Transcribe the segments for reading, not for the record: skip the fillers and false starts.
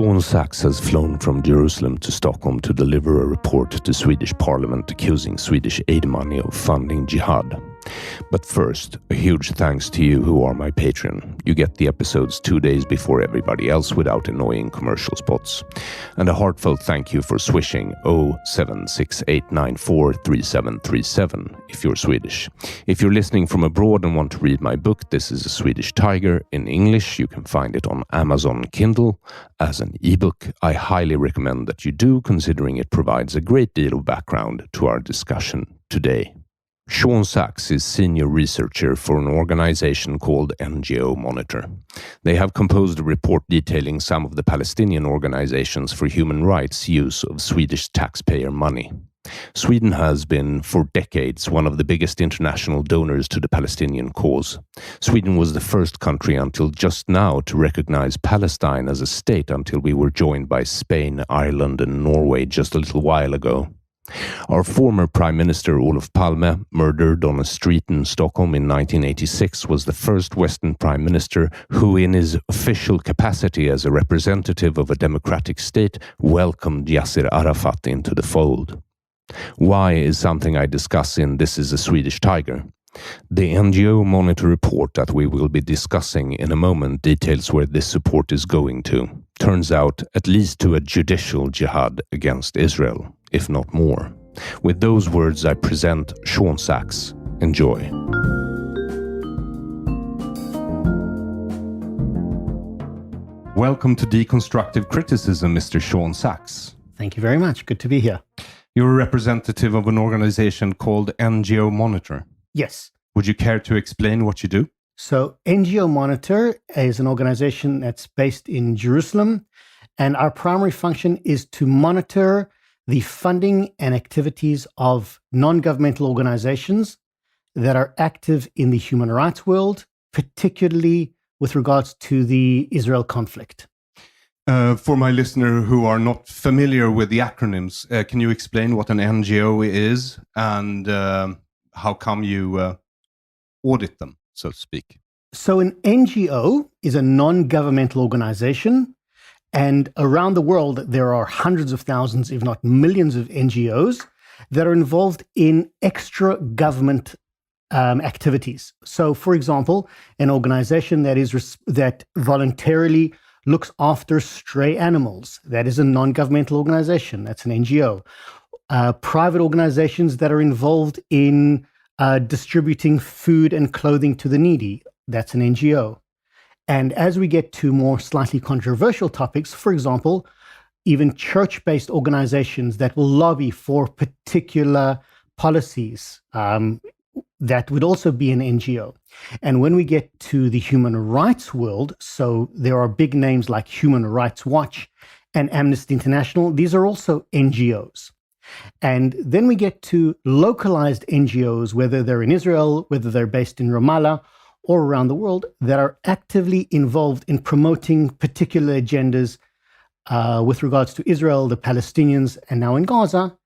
Shaun Sacks has flown from Jerusalem to Stockholm to deliver a report to Swedish Parliament accusing Swedish aid money of funding Jihad. But first, a huge thanks to you who are my Patreon. You get the episodes 2 days before everybody else without annoying commercial spots. And a heartfelt thank you for swishing 0768943737 if you're Swedish. If you're listening from abroad and want to read my book, This is a Swedish Tiger, in English, you can find it on Amazon Kindle. As an ebook, I highly recommend that you do, considering it provides a great deal of background to our discussion today. Shaun Sacks is senior researcher for an organization called NGO Monitor. They have composed a report detailing some of the Palestinian organizations for human rights' use of Swedish taxpayer money. Sweden has been, for decades, one of the biggest international donors to the Palestinian cause. Sweden was the first country until just now to recognize Palestine as a state until we were joined by Spain, Ireland, and Norway just a little while ago. Our former Prime Minister Olof Palme, murdered on a street in Stockholm in 1986, was the first Western Prime Minister who, in his official capacity as a representative of a democratic state, welcomed Yasser Arafat into the fold. Why is something I discuss in This is a Swedish Tiger. The NGO Monitor report that we will be discussing in a moment details where this support is going to. Turns out, at least to a judicial jihad against Israel, if not more. With those words, I present Shaun Sacks. Enjoy. Welcome to Deconstructive Criticism, Mr. Shaun Sacks. Thank you very much. Good to be here. You're a representative of an organization called NGO Monitor. Yes. Would you care to explain what you do? So NGO Monitor is an organization that's based in Jerusalem, and our primary function is to monitor the funding and activities of non-governmental organizations that are active in the human rights world, particularly with regards to the Israel conflict. For my listener who are not familiar with the acronyms, can you explain what an NGO is and how come you audit them, so to speak? So an NGO is a non-governmental organization, and around the world there are hundreds of thousands, if not millions of NGOs that are involved in extra government activities. So for example, an organization that voluntarily looks after stray animals, that is a non-governmental organization, that's an NGO. Private organizations that are involved in distributing food and clothing to the needy, that's an NGO. And as we get to more slightly controversial topics, for example, even church-based organizations that will lobby for particular policies, that would also be an NGO. And when we get to the human rights world, so there are big names like Human Rights Watch and Amnesty International, these are also NGOs. And then we get to localized NGOs, whether they're in Israel, whether they're based in Ramallah or around the world, that are actively involved in promoting particular agendas with regards to Israel, the Palestinians, and now in Gaza.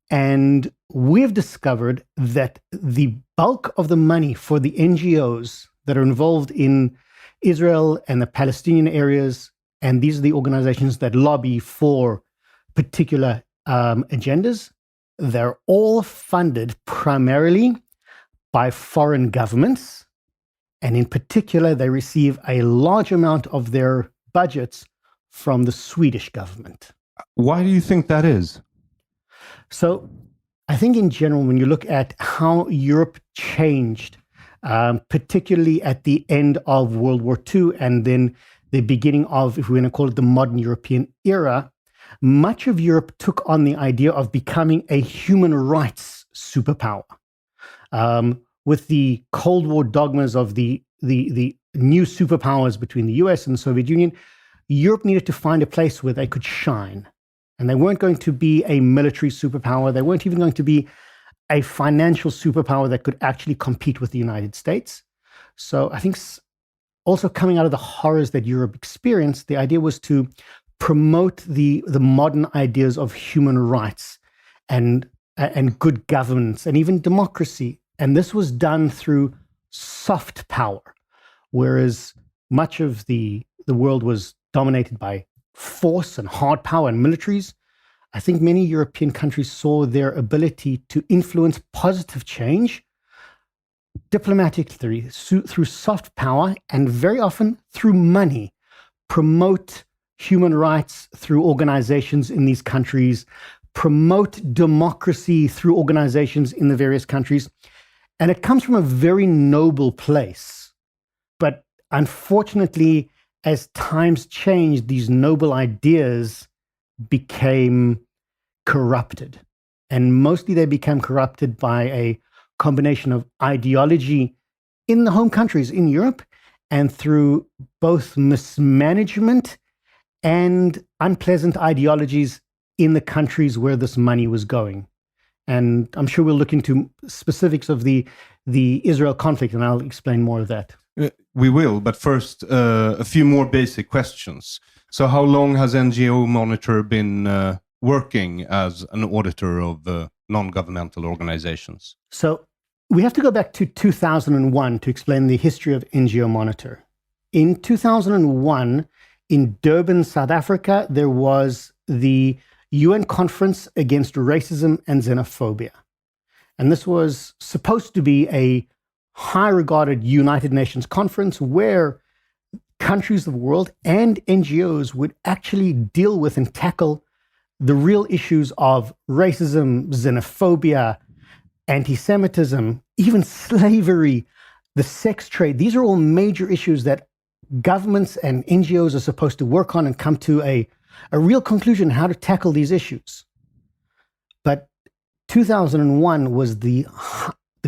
And we've discovered that the bulk of the money for the NGOs that are involved in Israel and the Palestinian areas, and these are the organizations that lobby for particular agendas, they're all funded primarily by foreign governments. And in particular, they receive a large amount of their budgets from the Swedish government. Why do you think that is? So I think in general, when you look at how Europe changed, particularly at the end of World War II and then the beginning of, if we're going to call it the modern European era, much of Europe took on the idea of becoming a human rights superpower. With the Cold War dogmas of the new superpowers between the US and the Soviet Union, Europe needed to find a place where they could shine. And they weren't going to be a military superpower. They weren't even going to be a financial superpower that could actually compete with the United States. So I think also coming out of the horrors that Europe experienced, the idea was to promote the modern ideas of human rights and good governance and even democracy. And this was done through soft power, whereas much of the world was dominated by force and hard power and militaries, I think many European countries saw their ability to influence positive change diplomatically through soft power and very often through money, promote human rights through organizations in these countries, promote democracy through organizations in the various countries. And it comes from a very noble place. But unfortunately, as times changed, these noble ideas became corrupted. And mostly they became corrupted by a combination of ideology in the home countries in Europe and through both mismanagement and unpleasant ideologies in the countries where this money was going. And I'm sure we'll look into specifics of the Israel conflict, and I'll explain more of that. We will, but first, a few more basic questions. So how long has NGO Monitor been working as an auditor of non-governmental organizations? So we have to go back to 2001 to explain the history of NGO Monitor. In 2001, in Durban, South Africa, there was the UN Conference Against Racism and Xenophobia. And this was supposed to be a high-regarded United Nations conference where countries of the world and NGOs would actually deal with and tackle the real issues of racism, xenophobia, anti-Semitism, even slavery, the sex trade. These are all major issues that governments and NGOs are supposed to work on and come to a real conclusion how to tackle these issues. But 2001 was the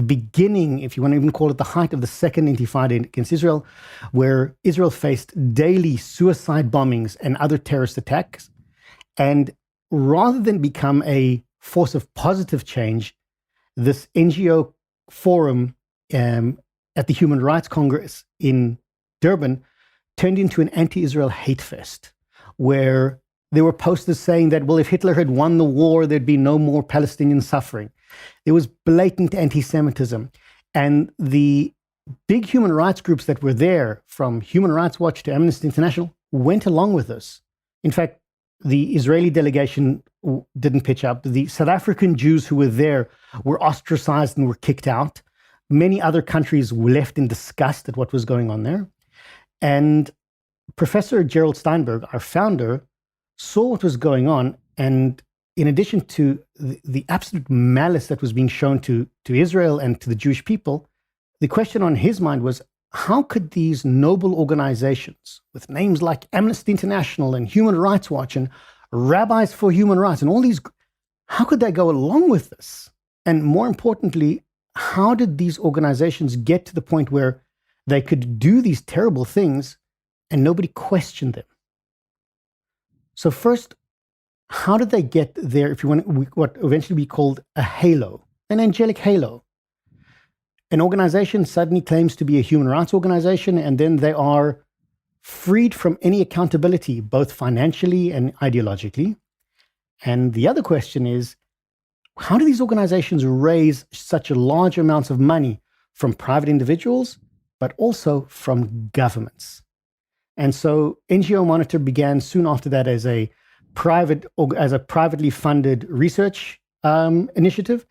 beginning, if you want to even call it the height of the second intifada against Israel, where Israel faced daily suicide bombings and other terrorist attacks. And rather than become a force of positive change, this NGO forum at the Human Rights Congress in Durban turned into an anti-Israel hate fest, where there were posters saying that, well, if Hitler had won the war, there'd be no more Palestinian suffering. There was blatant anti-Semitism. And the big human rights groups that were there, from Human Rights Watch to Amnesty International, went along with this. In fact, the Israeli delegation didn't pitch up. The South African Jews who were there were ostracized and were kicked out. Many other countries were left in disgust at what was going on there. And Professor Gerald Steinberg, our founder, saw what was going on. And in addition to the absolute malice that was being shown to Israel and to the Jewish people, the question on his mind was, how could these noble organizations with names like Amnesty International and Human Rights Watch and Rabbis for Human Rights and all these, how could they go along with this? And more importantly, how did these organizations get to the point where they could do these terrible things and nobody questioned them? So first, how did they get there, if you want, what eventually be called a halo, an angelic halo? An organization suddenly claims to be a human rights organization, and then they are freed from any accountability, both financially and ideologically. And the other question is, how do these organizations raise such large amounts of money from private individuals, but also from governments? And so NGO Monitor began soon after that as a privately funded research initiative.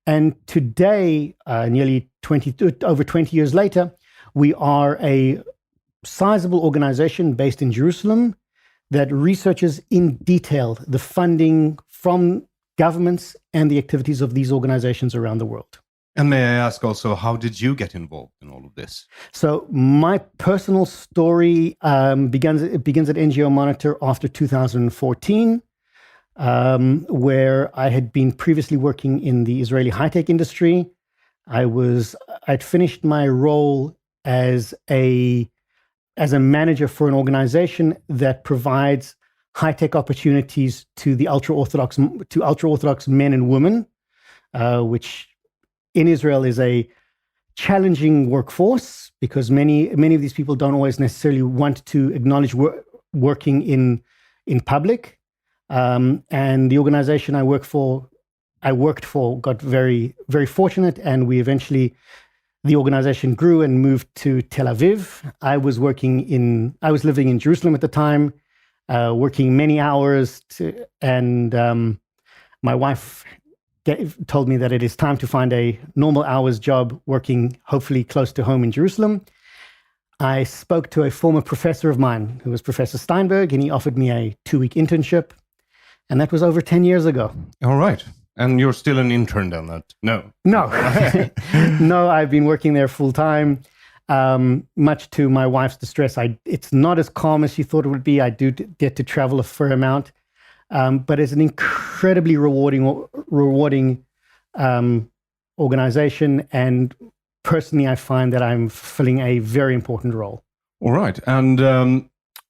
And today, over 20 years later, we are a sizable organization based in Jerusalem that researches in detail the funding from governments and the activities of these organizations around the world. And may I ask also, how did you get involved in all of this? So my personal story begins at NGO Monitor after 2014. Where I had been previously working in the Israeli high-tech industry. I'd finished my role as a manager for an organization that provides high-tech opportunities to the ultra-Orthodox men and women, which in Israel is a challenging workforce because many of these people don't always necessarily want to acknowledge working in public. And the organization I worked for, got very, very fortunate, and the organization grew and moved to Tel Aviv. I was living in Jerusalem at the time. working many hours, and my wife told me that it is time to find a normal hours job working hopefully close to home in Jerusalem. I spoke to a former professor of mine who was Professor Steinberg, and he offered me a 2-week internship. And that was over 10 years ago. All right. And you're still an intern then? No. No. No, I've been working there full time. Much to my wife's distress. It's not as calm as she thought it would be. I do get to travel a fair amount. But it's an incredibly rewarding organization. And personally, I find that I'm fulfilling a very important role. All right. And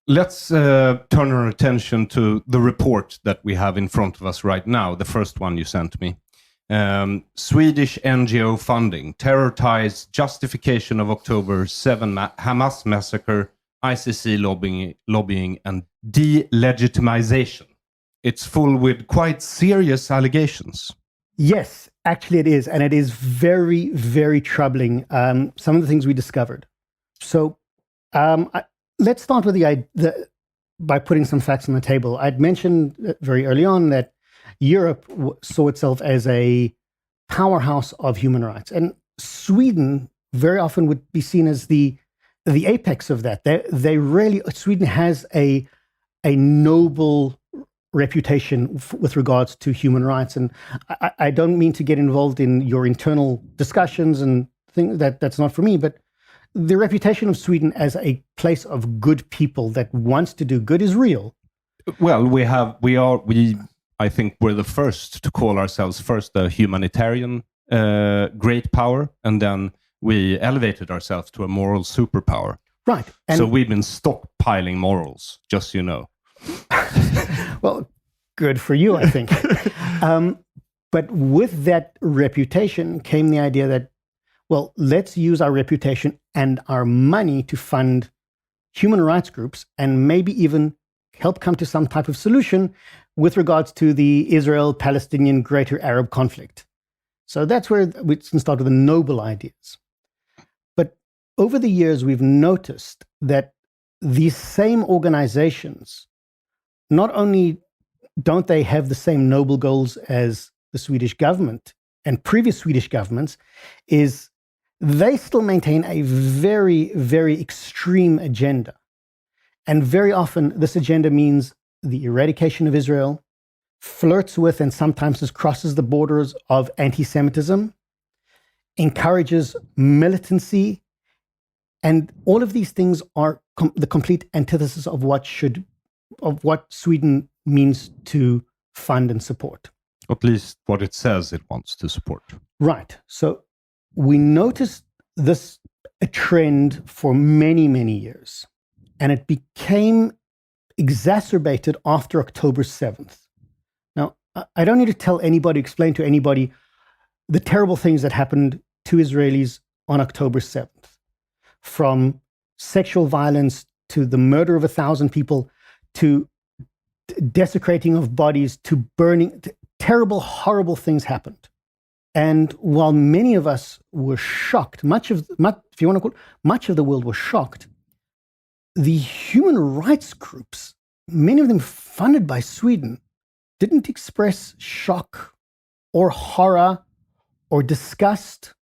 let's turn our attention to the report that we have in front of us right now, the first one you sent me. Swedish NGO funding, terror ties, justification of October 7 Hamas massacre, ICC lobbying and delegitimization. It's full with quite serious allegations. Yes, actually it is. And it is very, very troubling, some of the things we discovered. So let's start with by putting some facts on the table. I'd mentioned very early on that Europe saw itself as a powerhouse of human rights. And Sweden very often would be seen as the apex of that. Sweden has a noble reputation with regards to human rights. And I don't mean to get involved in your internal discussions and things that's not for me, but the reputation of Sweden as a place of good people that wants to do good is real. Well, I think we're the first to call ourselves first a humanitarian great power, and then we elevated ourselves to a moral superpower. Right. And so we've been stockpiling morals, just so you know. Well, good for you, I think. But with that reputation came the idea that, well, let's use our reputation and our money to fund human rights groups and maybe even help come to some type of solution with regards to the Israel-Palestinian Greater Arab conflict. So that's where we can start with the noble ideas. But over the years, we've noticed that these same organizations, not only don't they have the same noble goals as the Swedish government and previous Swedish governments, is they still maintain a very, very extreme agenda. And very often this agenda means the eradication of Israel, flirts with and sometimes crosses the borders of anti-Semitism, encourages militancy, and all of these things are the complete antithesis of what Sweden means to fund and support. At least what it says it wants to support. Right. So we noticed this a trend for many, many years, and it became exacerbated after October 7th. Now, I don't need to explain to anybody the terrible things that happened to Israelis on October 7th, from sexual violence to the murder of 1,000 people, to desecrating of bodies, to burning. Terrible, horrible things happened. And while many of us were shocked, much of the world was shocked, the human rights groups, many of them funded by Sweden, didn't express shock or horror or disgust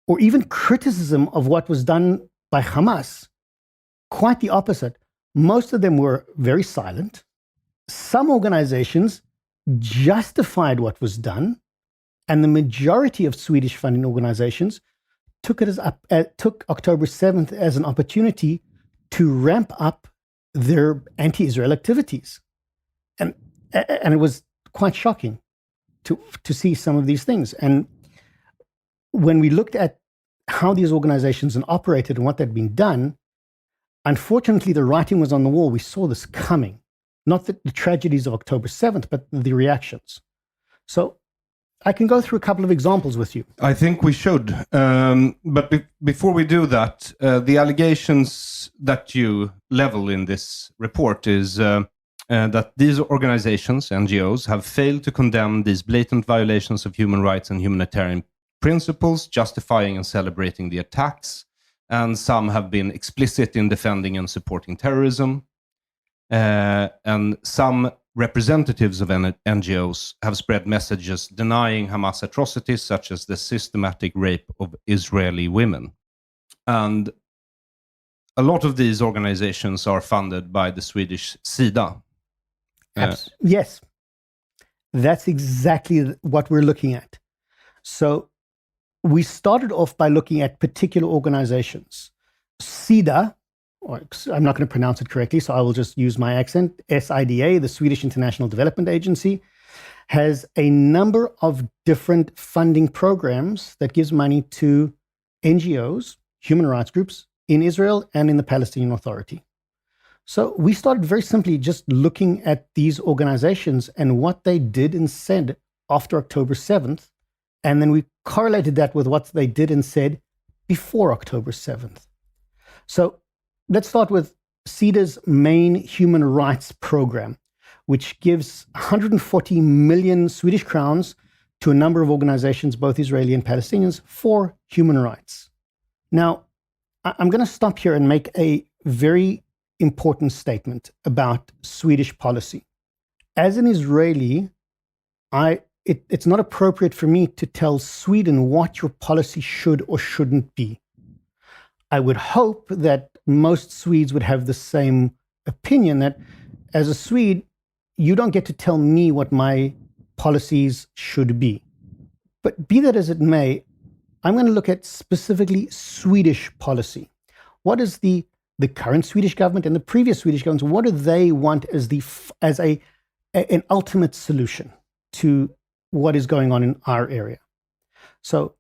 or even criticism of what was done by Hamas. Quite the opposite. Most of them were very silent. Some organizations justified what was done, and the majority of Swedish funding organizations took October 7th as an opportunity to ramp up their anti-Israel activities. And it was quite shocking to see some of these things. And when we looked at how these organizations operated and what had been done, unfortunately, the writing was on the wall. We saw this coming. Not the tragedies of October 7th, but the reactions. So I can go through a couple of examples with you. I think we should. But before we do that, the allegations that you level in this report is that these organizations, NGOs, have failed to condemn these blatant violations of human rights and humanitarian principles, justifying and celebrating the attacks. And some have been explicit in defending and supporting terrorism. And some representatives of NGOs have spread messages denying Hamas atrocities, such as the systematic rape of Israeli women. And a lot of these organizations are funded by the Swedish SIDA. Yes, that's exactly what we're looking at. So we started off by looking at particular organizations. SIDA, or I'm not going to pronounce it correctly, so I will just use my accent. SIDA, the Swedish International Development Agency, has a number of different funding programs that gives money to NGOs, human rights groups, in Israel and in the Palestinian Authority. So we started very simply just looking at these organizations and what they did and said after October 7th, and then we correlated that with what they did and said before October 7th. So let's start with SIDA's main human rights program, which gives 140 million Swedish crowns to a number of organizations, both Israeli and Palestinians, for human rights. Now, I'm going to stop here and make a very important statement about Swedish policy. As an Israeli, it's not appropriate for me to tell Sweden what your policy should or shouldn't be. I would hope that most Swedes would have the same opinion, that as a Swede, you don't get to tell me what my policies should be. But be that as it may, I'm going to look at specifically Swedish policy. What is the current Swedish government and the previous Swedish governments, what do they want as an ultimate solution to what is going on in our area? So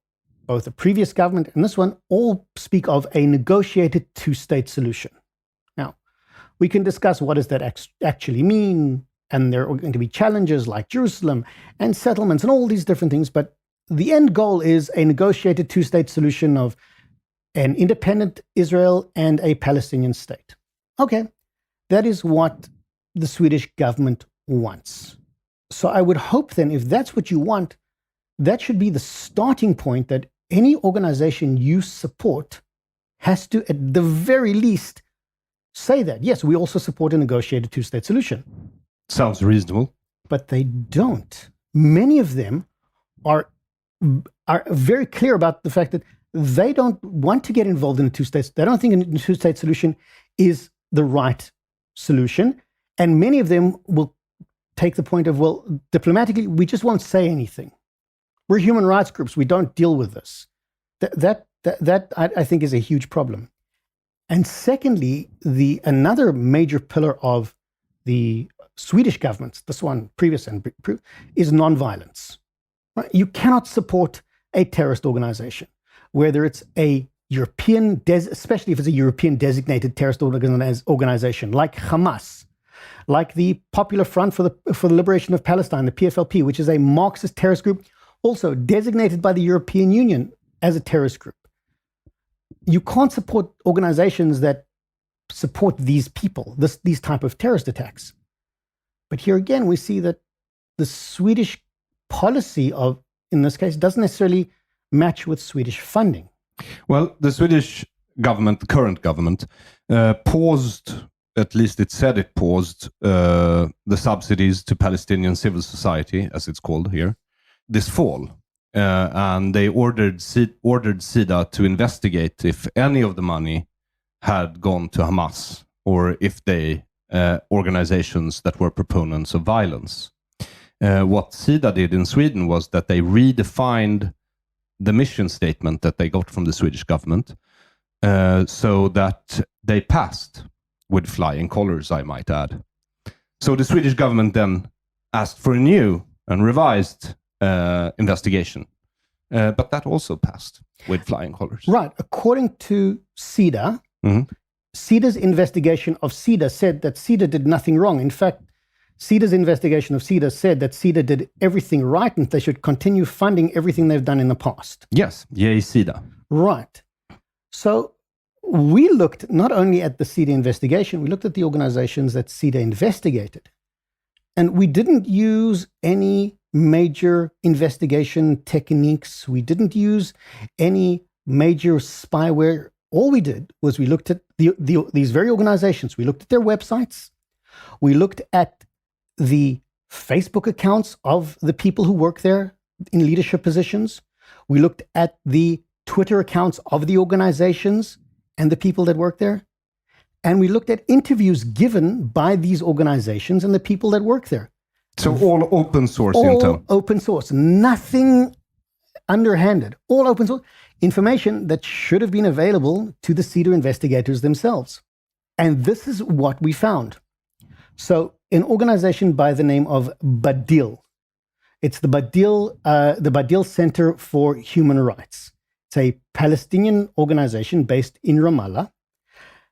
both the previous government and this one all speak of a negotiated two-state solution. Now, we can discuss what does that actually mean, and there are going to be challenges like Jerusalem and settlements and all these different things, but the end goal is a negotiated two-state solution of an independent Israel and a Palestinian state. Okay, that is what the Swedish government wants. So I would hope then, if that's what you want, that should be the starting point, that any organization you support has to, at the very least, say that, yes, we also support a negotiated two-state solution. Sounds reasonable. But they don't. Many of them are very clear about the fact that they don't want to get involved in a two-state. They don't think a two-state solution is the right solution. And many of them will take the point of, well, diplomatically, we just won't say anything. We're human rights groups. We don't deal with this. That I think is a huge problem. And secondly, another major pillar of the Swedish government, this one previous and is nonviolence. Right? You cannot support a terrorist organization, whether it's a European, especially if it's a European designated terrorist organization like Hamas, like the Popular Front for the Liberation of Palestine, the PFLP, which is a Marxist terrorist group, also designated by the European Union as a terrorist group. You can't support organizations that support these people, these type of terrorist attacks. But here again, we see that the Swedish policy in this case, doesn't necessarily match with Swedish funding. Well, the Swedish government, the current government, paused, at least it said it paused, the subsidies to Palestinian civil society, as it's called here, this fall. And they ordered SIDA to investigate if any of the money had gone to Hamas, or if they organizations that were proponents of violence. What SIDA did in Sweden was that they redefined the mission statement that they got from the Swedish government, so that they passed with flying colors, I might add. So the Swedish government then asked for a new and revised investigation, but that also passed with flying colors. Right. According to SIDA, SIDA's investigation of SIDA said that SIDA did nothing wrong. In fact, SIDA's investigation of SIDA said that SIDA did everything right and they should continue funding everything they've done in the past. Yes, yay SIDA. Right. So we looked not only at the SIDA investigation, we looked at the organizations that SIDA investigated. And we didn't use any major investigation techniques. We didn't use any major spyware. All we did was we looked at these very organizations. We looked at their websites. We looked at the Facebook accounts of the people who work there in leadership positions. We looked at the Twitter accounts of the organizations and the people that work there. And we looked at interviews given by these organizations and the people that work there. So all open source all intel. Open source, nothing underhanded, all open source information that should have been available to the CEDA investigators themselves. And this is what we found. So an organization by the name of Badil, it's the Badil Center for Human Rights. It's a Palestinian organization based in Ramallah.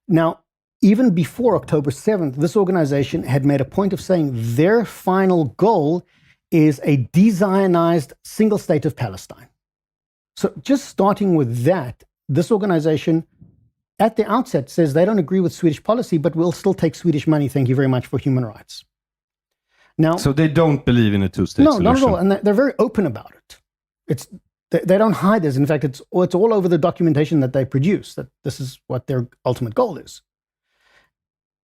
Now, even before October 7th, this organization had made a point of saying their final goal is a de-Zionized single state of Palestine. So just starting with that, this organization at the outset says they don't agree with Swedish policy, but we'll still take Swedish money, thank you very much, for human rights. Now, so they don't believe in a two-state solution? No, not at all. And they're very open about it. They don't hide this. In fact, it's all over the documentation that they produce, that this is what their ultimate goal is.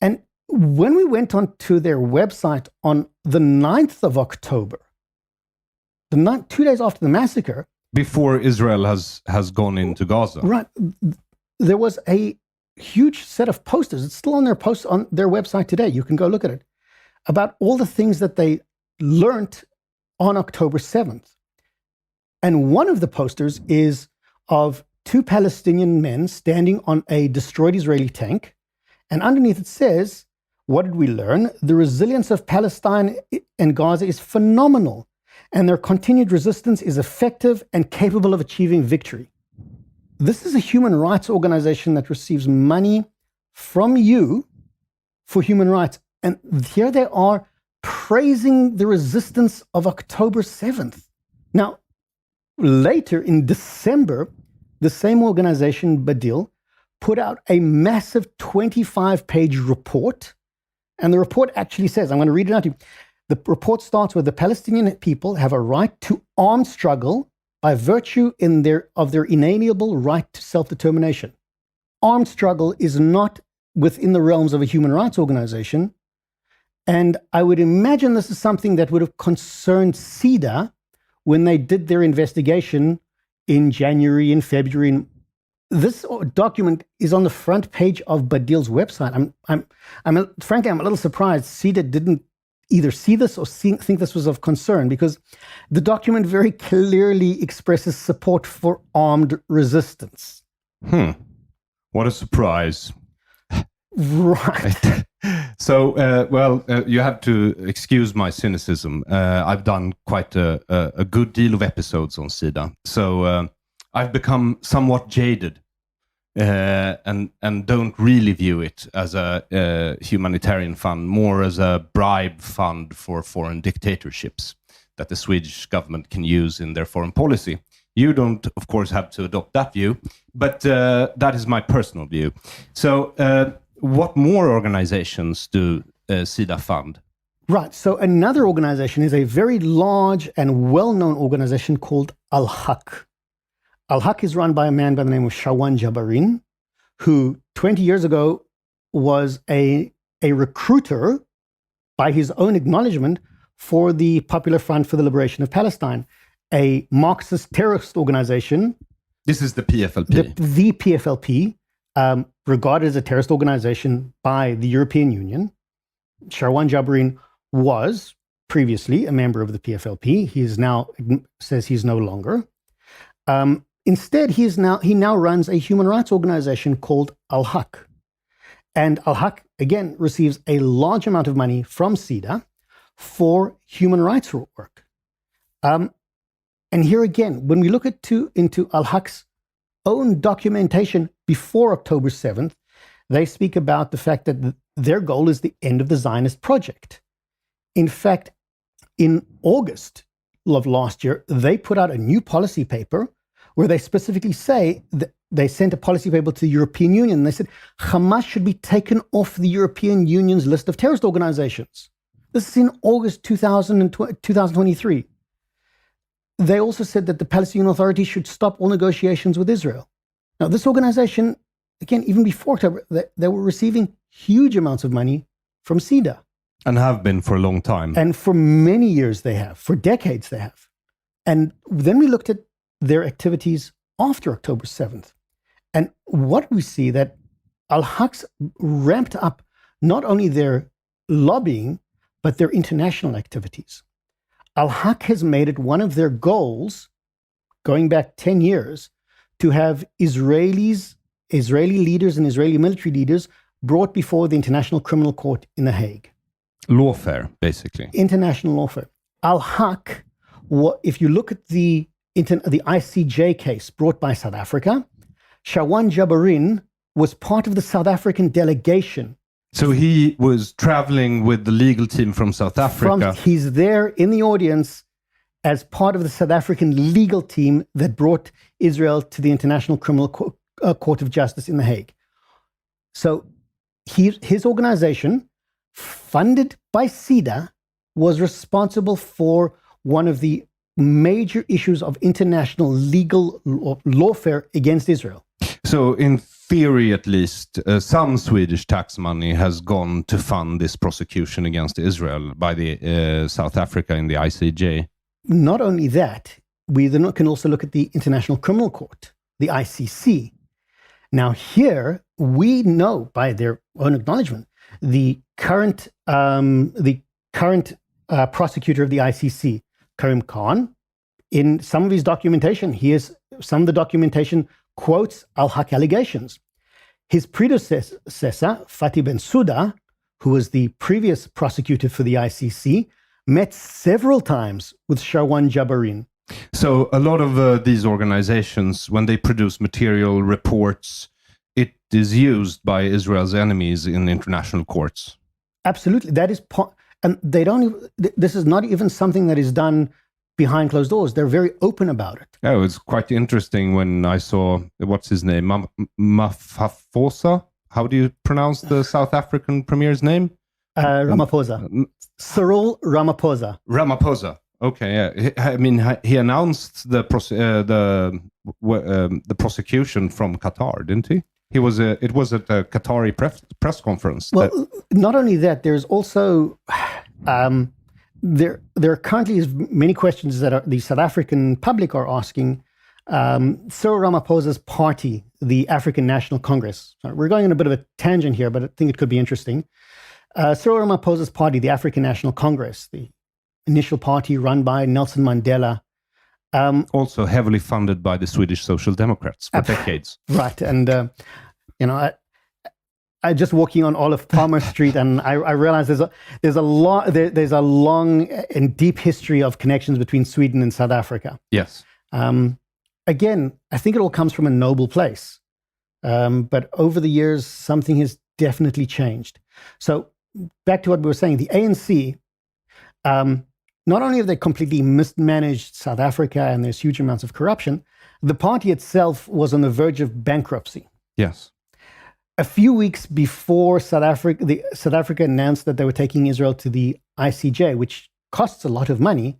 And when we went onto their website on the 9th of October, 2 days after the massacre, before Israel has gone into Gaza. Right. There was a huge set of posters. It's still on their posts on their website today. You can go look at it. About all the things that they learned on October 7th. And one of the posters is of 2 Palestinian men standing on a destroyed Israeli tank. And underneath it says, what did we learn? The resilience of Palestine and Gaza is phenomenal, and their continued resistance is effective and capable of achieving victory. This is a human rights organization that receives money from you for human rights. And here they are praising the resistance of October 7th. Now, later in December, the same organization, Badil, put out a massive 25-page report. And the report actually says, I'm going to read it out to you. The report starts with the Palestinian people have a right to armed struggle by virtue of their inalienable right to self-determination. Armed struggle is not within the realms of a human rights organization. And I would imagine this is something that would have concerned CEDA when they did their investigation in January and February. This document is on the front page of Badil's website. Frankly, I'm a little surprised CEDA didn't either see this or think this was of concern, because the document very clearly expresses support for armed resistance. What a surprise. Right. So, you have to excuse my cynicism. I've done quite a good deal of episodes on CEDA. So I've become somewhat jaded and don't really view it as a humanitarian fund, more as a bribe fund for foreign dictatorships that the Swedish government can use in their foreign policy. You don't, of course, have to adopt that view, but that is my personal view. So what more organizations do CEDA fund? Right. So another organization is a very large and well-known organization called Al-Haq. Al-Haq is run by a man by the name of Shaun Sacks, who 20 years ago was a recruiter, by his own acknowledgement, for the Popular Front for the Liberation of Palestine, a Marxist terrorist organization. This is the PFLP. The PFLP, regarded as a terrorist organization by the European Union. Shaun Sacks was previously a member of the PFLP. He says he's no longer. Instead, he now runs a human rights organization called Al-Haq. And Al-Haq, again, receives a large amount of money from CEDA for human rights work. And here again, when we look into Al-Haq's own documentation before October 7th, they speak about the fact that their goal is the end of the Zionist project. In fact, in August of last year, they put out a new policy paper where they specifically say that they sent a policy paper to the European Union. They said Hamas should be taken off the European Union's list of terrorist organizations. This is in August 2023. They also said that the Palestinian Authority should stop all negotiations with Israel. Now, this organization, again, even before October, they were receiving huge amounts of money from CEDA. And have been for a long time. And for many years they have. For decades they have. And then we looked at their activities after October 7th. And what we see that Al-Haq's ramped up not only their lobbying, but their international activities. Al-Haq has made it one of their goals, going back 10 years, to have Israeli leaders and Israeli military leaders brought before the International Criminal Court in The Hague. Lawfare, basically. International lawfare. Al-Haq, if you look at the ICJ case brought by South Africa, Shaun Jabarin was part of the South African delegation. So he was traveling with the legal team from South Africa. He's there in the audience as part of the South African legal team that brought Israel to the International Criminal Court of Justice in The Hague. So his organization, funded by CEDA, was responsible for one of the major issues of international legal lawfare against Israel. So in theory, at least, some Swedish tax money has gone to fund this prosecution against Israel by the South Africa in the ICJ. Not only that, we then can also look at the International Criminal Court, the ICC. Now here, we know by their own acknowledgement, the current prosecutor of the ICC, Karim Khan, in some of his documentation, some of the documentation quotes Al-Haq allegations. His predecessor, Fatih Bensouda, who was the previous prosecutor for the ICC, met several times with Shaun Jabarin. So a lot of these organizations, when they produce material reports, it is used by Israel's enemies in international courts. Absolutely. That is and they don't this is not even something that is done behind closed doors. They're very open about it. Oh, it's quite interesting when I saw, what's his name? Mafafosa? How do you pronounce the South African premier's name? Ramaphosa. Cyril Ramaphosa. Ramaphosa. Okay, yeah. I mean, he announced the prosecution from Qatar, didn't he? It was at a Qatari press conference. Well, not only that, there's also there are currently many questions that the South African public are asking. Cyril Ramaphosa's party, the African National Congress. So we're going on a bit of a tangent here, but I think it could be interesting. Cyril Ramaphosa's party, the African National Congress, the initial party run by Nelson Mandela. Also heavily funded by the Swedish Social Democrats for decades. Right. And, I just walking on Olof Palmer Street, and I realized there's a long and deep history of connections between Sweden and South Africa. Yes. Again, I think it all comes from a noble place. But over the years, something has definitely changed. So back to what we were saying, the ANC, not only have they completely mismanaged South Africa and there's huge amounts of corruption, the party itself was on the verge of bankruptcy. Yes. A few weeks before South Africa announced that they were taking Israel to the ICJ, which costs a lot of money,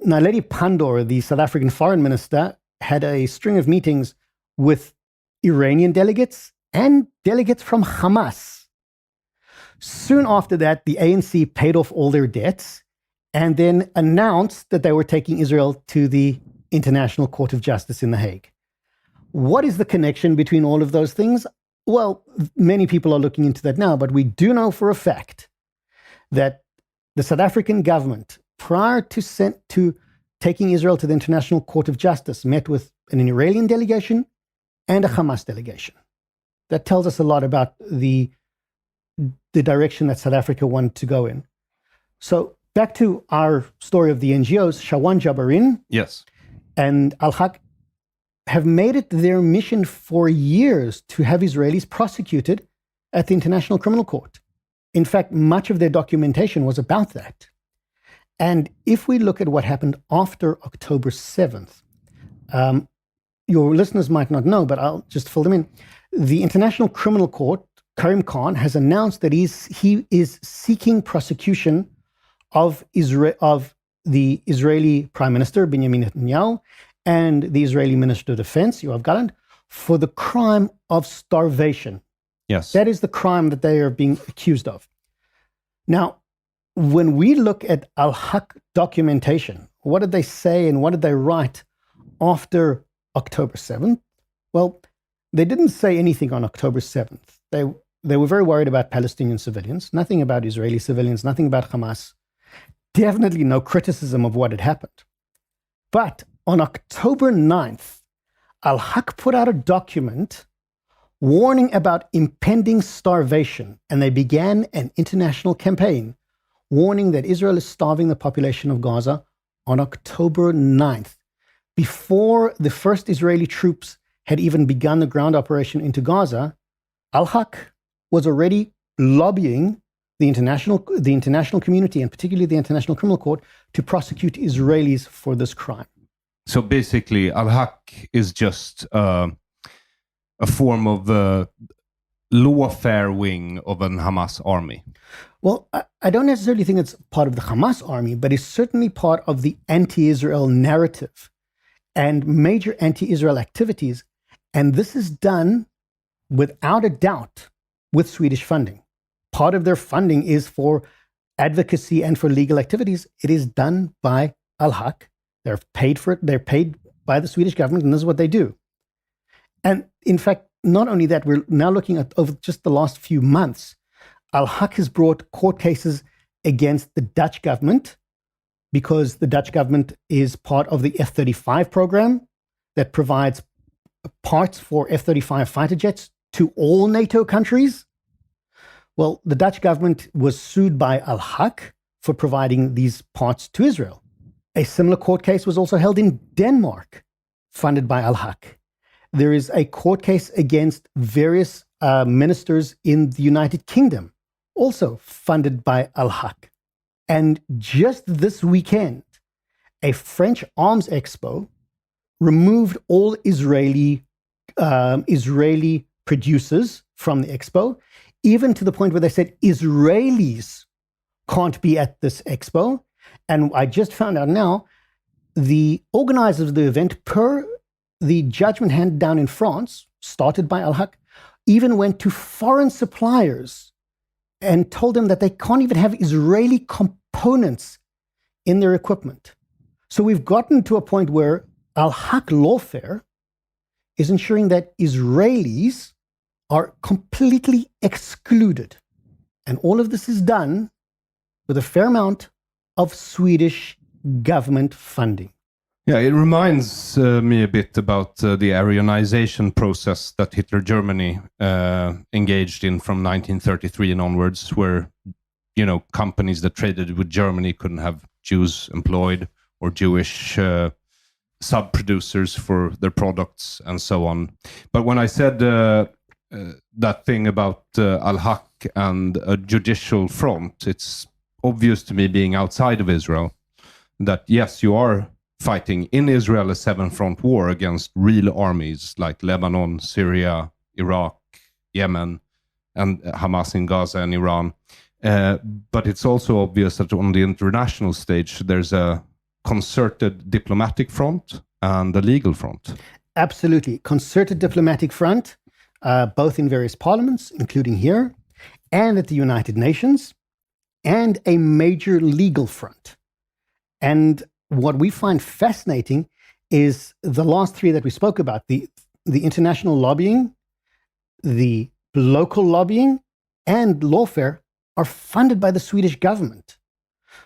Naledi Pandor, the South African foreign minister, had a string of meetings with Iranian delegates and delegates from Hamas. Soon after that, the ANC paid off all their debts and then announced that they were taking Israel to the International Court of Justice in The Hague. What is the connection between all of those things? Well, many people are looking into that now, but we do know for a fact that the South African government, prior to taking Israel to the International Court of Justice, met with an Iranian delegation and a Hamas delegation. That tells us a lot about the direction that South Africa wanted to go in. So back to our story of the NGOs, Shaun Jabarin Yes. and Al-Haq have made it their mission for years to have Israelis prosecuted at the International Criminal Court. In fact, much of their documentation was about that. And if we look at what happened after October 7th, your listeners might not know, but I'll just fill them in. The International Criminal Court, Karim Khan, has announced that he is seeking prosecution of the Israeli Prime Minister, Benjamin Netanyahu, and the Israeli Minister of Defense, Yoav Gallant, for the crime of starvation. Yes. That is the crime that they are being accused of. Now, when we look at Al-Haq documentation, what did they say and what did they write after October 7th? Well, they didn't say anything on October 7th. They were very worried about Palestinian civilians, nothing about Israeli civilians, nothing about Hamas. Definitely no criticism of what had happened. But on October 9th, Al-Haq put out a document warning about impending starvation, and they began an international campaign warning that Israel is starving the population of Gaza on October 9th, before the first Israeli troops had even begun the ground operation into Gaza. Al-Haq was already lobbying the international community, and particularly the International Criminal Court, to prosecute Israelis for this crime. So basically, Al-Haq is just a form of lawfare wing of an Hamas army. Well, I don't necessarily think it's part of the Hamas army, but it's certainly part of the anti-Israel narrative and major anti-Israel activities. And this is done, without a doubt, with Swedish funding. Part of their funding is for advocacy and for legal activities. It is done by Al-Haq. They're paid for it. They're paid by the Swedish government, and this is what they do. And in fact, not only that, we're now looking at, over just the last few months, Al-Haq has brought court cases against the Dutch government because the Dutch government is part of the F-35 program that provides parts for F-35 fighter jets to all NATO countries. Well, the Dutch government was sued by Al-Haq for providing these parts to Israel. A similar court case was also held in Denmark, funded by Al-Haq. There is a court case against various ministers in the United Kingdom, also funded by Al-Haq. And just this weekend, a French arms expo removed all Israeli producers from the expo, even to the point where they said Israelis can't be at this expo. And I just found out now, the organizers of the event, per the judgment handed down in France, started by Al-Haq, even went to foreign suppliers and told them that they can't even have Israeli components in their equipment. So we've gotten to a point where Al-Haq lawfare is ensuring that Israelis are completely excluded. And all of this is done with a fair amount of Swedish government funding. Yeah, it reminds me a bit about the Aryanization process that Hitler Germany engaged in from 1933 and onwards, where, you know, companies that traded with Germany couldn't have Jews employed or Jewish sub-producers for their products and so on. But when I said that thing about Al-Haq and a judicial front, it's obvious to me, being outside of Israel, that yes, you are fighting in Israel a seven-front war against real armies like Lebanon, Syria, Iraq, Yemen, and Hamas in Gaza and Iran. But it's also obvious that on the international stage, there's a concerted diplomatic front and a legal front. Absolutely. Concerted diplomatic front, both in various parliaments, including here, and at the United Nations, and a major legal front. And what we find fascinating is the last three that we spoke about, the international lobbying, the local lobbying, and lawfare are funded by the Swedish government.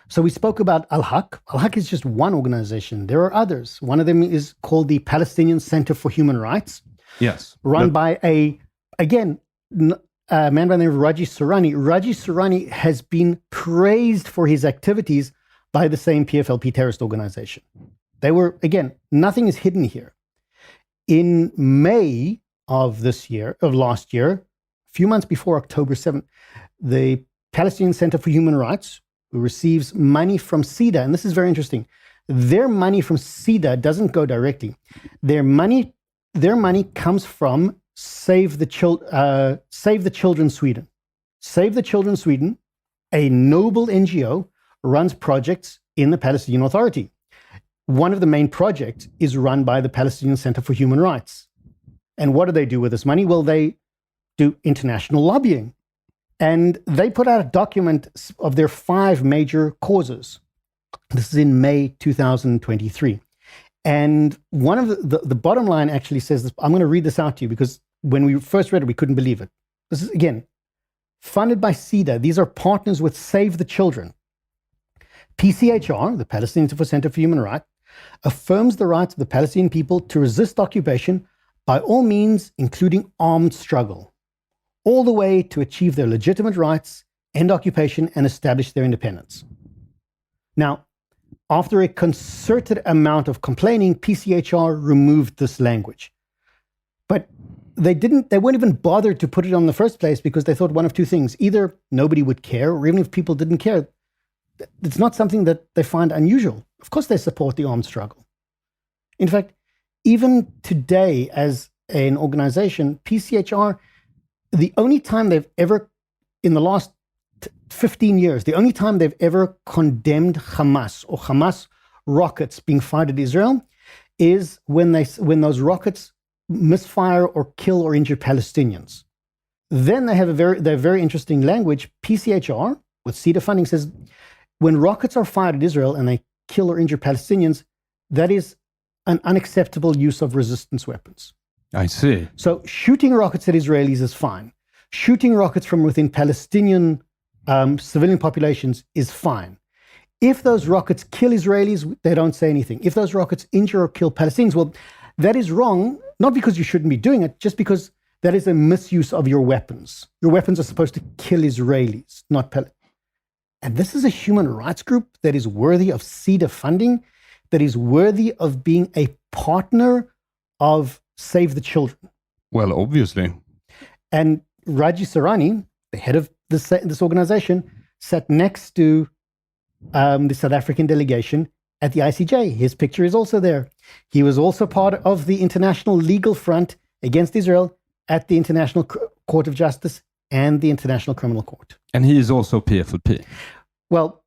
So we spoke about Al-Haq. Al-Haq is just one organization. There are others. One of them is called the Palestinian Center for Human Rights. Yes. Run by a man by the name of Raji Sourani. Raji Sourani has been praised for his activities by the same PFLP terrorist organization. They were, again, nothing is hidden here. In May of last year, a few months before October 7th, the Palestinian Center for Human Rights, who receives money from CEDA, and this is very interesting, their money from CEDA doesn't go directly. Their money comes from Save the Children Sweden. Save the Children Sweden, a noble NGO, runs projects in the Palestinian Authority. One of the main projects is run by the Palestinian Center for Human Rights. And what do they do with this money? Well, they do international lobbying. And they put out a document of their 5 major causes. This is in May 2023. And one of the bottom line actually says this. I'm going to read this out to you because when we first read it, we couldn't believe it. This is, again, funded by CEDA. These are partners with Save the Children. PCHR, the Palestinian Center for Human Rights, affirms the rights of the Palestinian people to resist occupation by all means, including armed struggle, all the way to achieve their legitimate rights, end occupation, and establish their independence. Now, after a concerted amount of complaining, PCHR removed this language. But they weren't even bothered to put it on in the first place because they thought one of two things. Either nobody would care, or even if people didn't care, it's not something that they find unusual. Of course they support the armed struggle. In fact, even today as an organization, PCHR, the only time they've ever, in the last 15 years, the only time they've ever condemned Hamas or Hamas rockets being fired at Israel is when those rockets misfire or kill or injure Palestinians. Then they have their very interesting language. PCHR, with CEDA funding, says when rockets are fired at Israel and they kill or injure Palestinians, that is an unacceptable use of resistance weapons. I see. So shooting rockets at Israelis is fine. Shooting rockets from within Palestinian civilian populations is fine. If those rockets kill Israelis, they don't say anything. If those rockets injure or kill Palestinians, well, that is wrong, not because you shouldn't be doing it, just because that is a misuse of your weapons. Your weapons are supposed to kill Israelis, not Palestinians. And this is a human rights group that is worthy of CEDA funding, that is worthy of being a partner of Save the Children. Well, obviously. And Raji Sarani, the head of this organization, sat next to the South African delegation at the ICJ. His picture is also there. He was also part of the International Legal Front against Israel at the International Court of Justice and the International Criminal Court. And he is also PFLP. Well,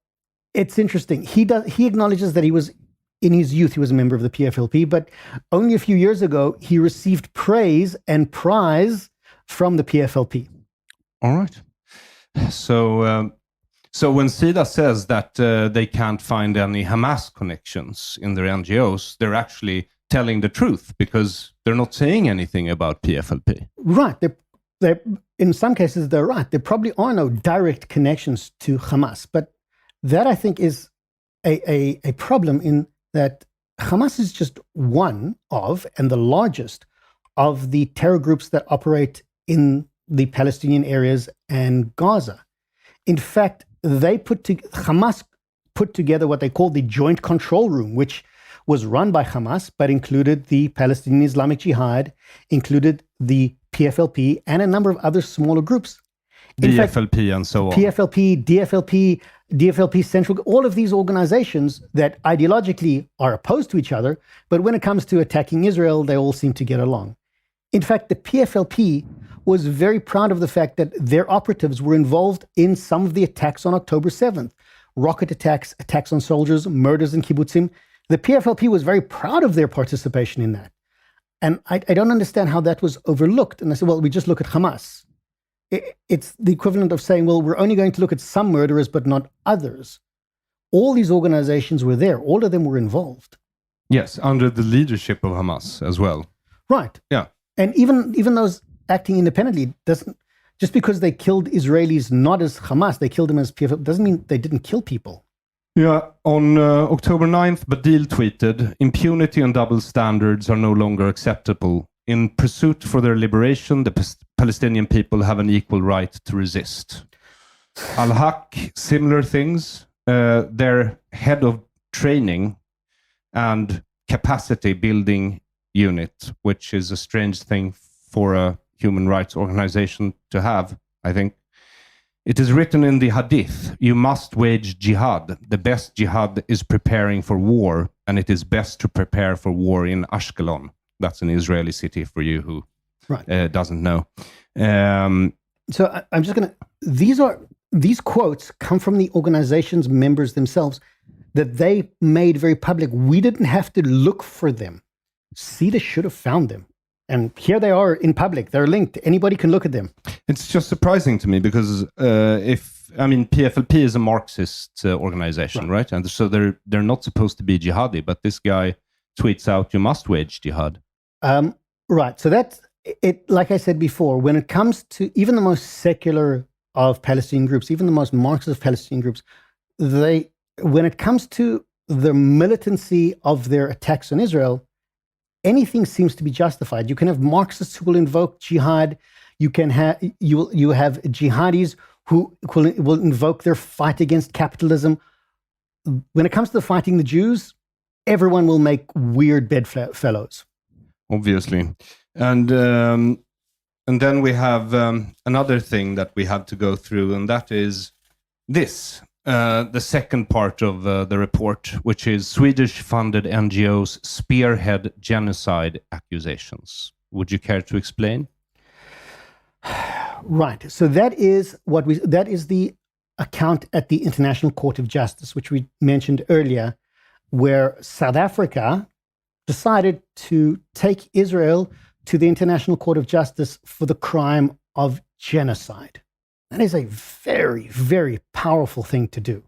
it's interesting. He acknowledges that in his youth, he was a member of the PFLP, but only a few years ago, he received praise and prize from the PFLP. All right. So when CEDA says that they can't find any Hamas connections in their NGOs, they're actually telling the truth because they're not saying anything about PFLP. Right. They're in some cases, they're right. There probably are no direct connections to Hamas, but that I think is a problem in that Hamas is just one of, and the largest of the terror groups that operate in the Palestinian areas and Gaza. In fact, Hamas put together what they called the Joint Control Room, which was run by Hamas, but included the Palestinian Islamic Jihad, included the PFLP, and a number of other smaller groups. DFLP and so on. PFLP, DFLP Central, all of these organizations that ideologically are opposed to each other, but when it comes to attacking Israel, they all seem to get along. In fact, the PFLP was very proud of the fact that their operatives were involved in some of the attacks on October 7th. Rocket attacks, attacks on soldiers, murders in kibbutzim. The PFLP was very proud of their participation in that. And I don't understand how that was overlooked. And I said, well, we just look at Hamas. It's the equivalent of saying, well, we're only going to look at some murderers, but not others. All these organizations were there. All of them were involved. Yes, under the leadership of Hamas as well. Right. Yeah. And even those acting independently doesn't, just because they killed Israelis not as Hamas, they killed them as PFLP, doesn't mean they didn't kill people. Yeah, on October 9th, Badil tweeted, "Impunity and double standards are no longer acceptable. In pursuit for their liberation, the Palestinian people have an equal right to resist." Al-Haq, similar things. Their head of training and capacity building unit, which is a strange thing for a human rights organization to have, I think. It is written in the Hadith, "You must wage jihad. The best jihad is preparing for war, and it is best to prepare for war in Ashkelon." That's an Israeli city for you who doesn't know. So I'm just going to, these quotes come from the organization's members themselves that they made very public. We didn't have to look for them. CEDA should have found them. And here they are in public. They're linked. Anybody can look at them. It's just surprising to me because PFLP is a Marxist organization, right? And so they're not supposed to be jihadi, but this guy tweets out, "You must wage jihad." Right. So that's it. Like I said before, when it comes to even the most secular of Palestinian groups, even the most Marxist of Palestinian groups, when it comes to the militancy of their attacks on Israel, anything seems to be justified. You can have Marxists who will invoke jihad. You have jihadis who will invoke their fight against capitalism. When it comes to fighting the Jews, everyone will make weird bedfellows. Obviously, and then we have another thing that we have to go through, and that is this. The second part of the report, which is Swedish-funded NGOs spearhead genocide accusations. Would you care to explain? Right. So that is the account at the International Court of Justice, which we mentioned earlier, where South Africa decided to take Israel to the International Court of Justice for the crime of genocide. That is a very, very powerful thing to do.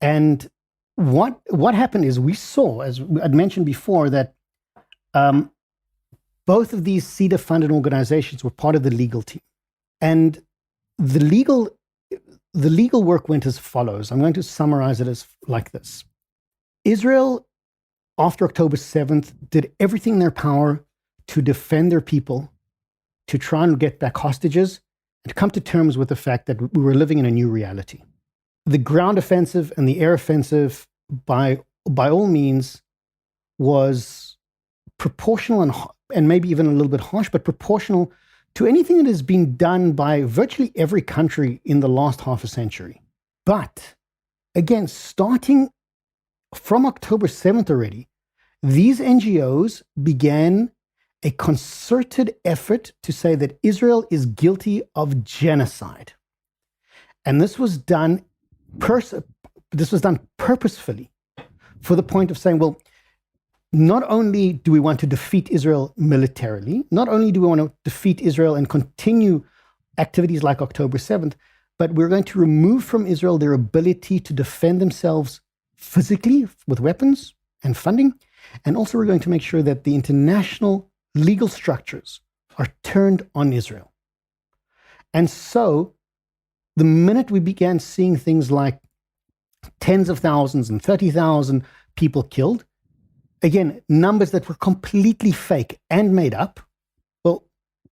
And what happened is we saw, as I'd mentioned before, that both of these CEDA-funded organizations were part of the legal team. And the legal work went as follows. I'm going to summarize it as like this. Israel, after October 7th, did everything in their power to defend their people, to try and get back hostages, and to come to terms with the fact that we were living in a new reality. The ground offensive and the air offensive, by all means, was proportional and maybe even a little bit harsh, but proportional to anything that has been done by virtually every country in the last half a century. But again, starting from October 7th already, these NGOs began a concerted effort to say that Israel is guilty of genocide. And this was done purposefully for the point of saying, well, not only do we want to defeat Israel militarily, not only do we want to defeat Israel and continue activities like October 7th, but we're going to remove from Israel their ability to defend themselves physically with weapons and funding. And also we're going to make sure that the international legal structures are turned on Israel. And so the minute we began seeing things like tens of thousands and 30,000 people killed, again, numbers that were completely fake and made up, well,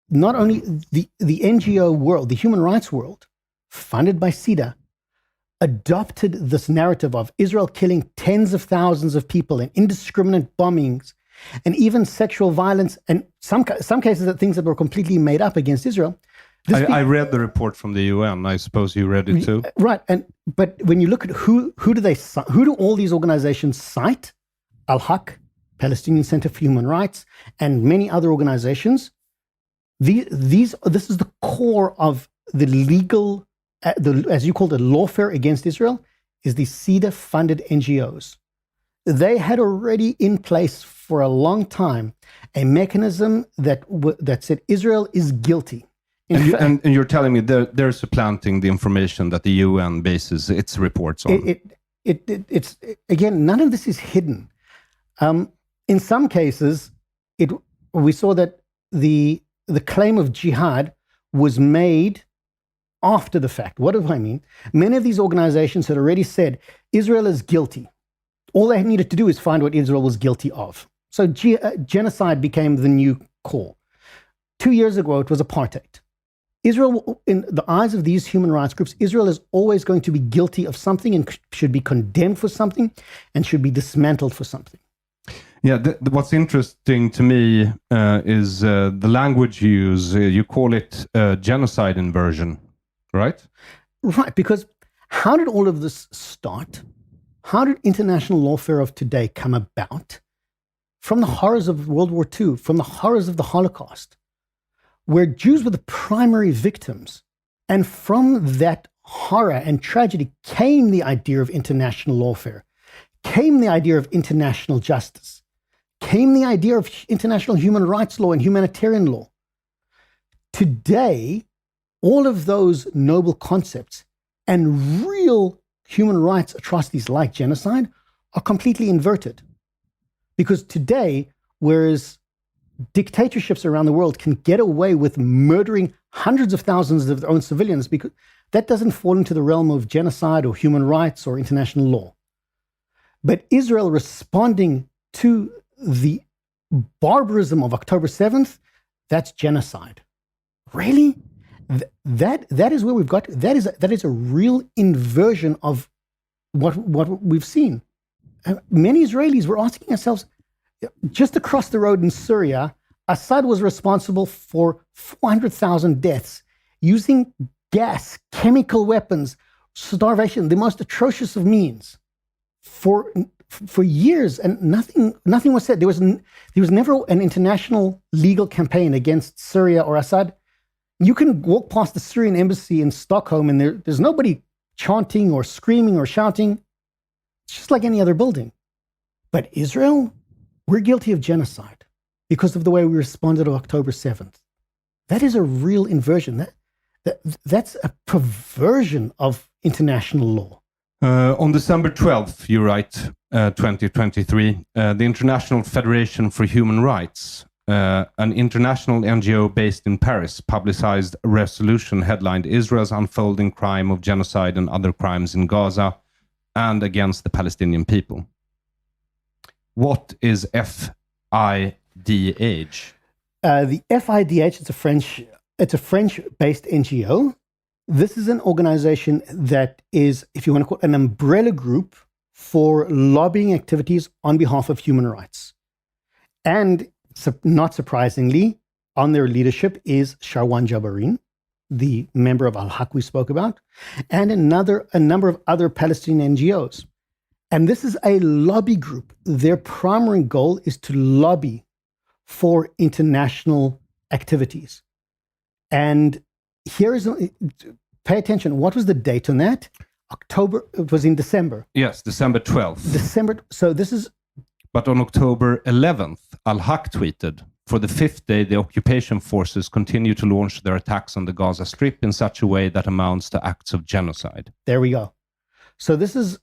not only the NGO world, the human rights world, funded by CEDA, adopted this narrative of Israel killing tens of thousands of people in indiscriminate bombings and even sexual violence, and some cases that things that were completely made up against Israel. I read the report from the UN. I suppose you read it too, right? But when you look at who do all these organizations cite? Al-Haq, Palestinian Center for Human Rights, and many other organizations. This is the core of the legal, as you called it, lawfare against Israel, is the CEDA-funded NGOs. They had already in place for a long time a mechanism that said Israel is guilty. And you're telling me they're supplanting the information that the UN bases its reports on. It's again, none of this is hidden. In some cases, we saw that the claim of jihad was made after the fact. What do I mean? Many of these organizations had already said Israel is guilty. All they needed to do is find what Israel was guilty of. So genocide became the new call. 2 years ago, it was apartheid. Israel, in the eyes of these human rights groups, Israel is always going to be guilty of something and should be condemned for something and should be dismantled for something. Yeah, what's interesting to me is the language you use. You call it genocide inversion, right? Right, because how did all of this start? How did international lawfare of today come about? From the horrors of World War II, from the horrors of the Holocaust, where Jews were the primary victims. And from that horror and tragedy came the idea of international lawfare, came the idea of international justice, came the idea of international human rights law and humanitarian law. Today, all of those noble concepts and real human rights atrocities like genocide are completely inverted. Because today, whereas dictatorships around the world can get away with murdering hundreds of thousands of their own civilians, because that doesn't fall into the realm of genocide or human rights or international law. But Israel responding to the barbarism of October 7th, that's genocide. Really? That is where we've got, that is a real inversion of what we've seen. Many Israelis were asking themselves, just across the road in Syria, Assad was responsible for 400,000 deaths using gas, chemical weapons, starvation, the most atrocious of means for years, and nothing was said. There was never an international legal campaign against Syria or Assad. You can walk past the Syrian embassy in Stockholm and there's nobody chanting or screaming or shouting. It's just like any other building. But Israel, we're guilty of genocide because of the way we responded to October 7th. That is a real inversion. That's a perversion of international law. On December 12th, you write, 2023, the International Federation for Human Rights, an international NGO based in Paris, publicized a resolution headlined Israel's unfolding crime of genocide and other crimes in Gaza and against the Palestinian people. What is FIDH? The FIDH is it's a French-based NGO. This is an organization that is, if you want to call it, an umbrella group for lobbying activities on behalf of human rights. And not surprisingly, on their leadership is Shaun Sacks, the member of Al-Haq we spoke about, and a number of other Palestinian NGOs. And this is a lobby group. Their primary goal is to lobby for international activities. And pay attention, what was the date on that? October, it was in December. Yes, December 12th. So this is... But on October 11th, Al-Haq tweeted, for the fifth day, the occupation forces continue to launch their attacks on the Gaza Strip in such a way that amounts to acts of genocide. There we go. So this is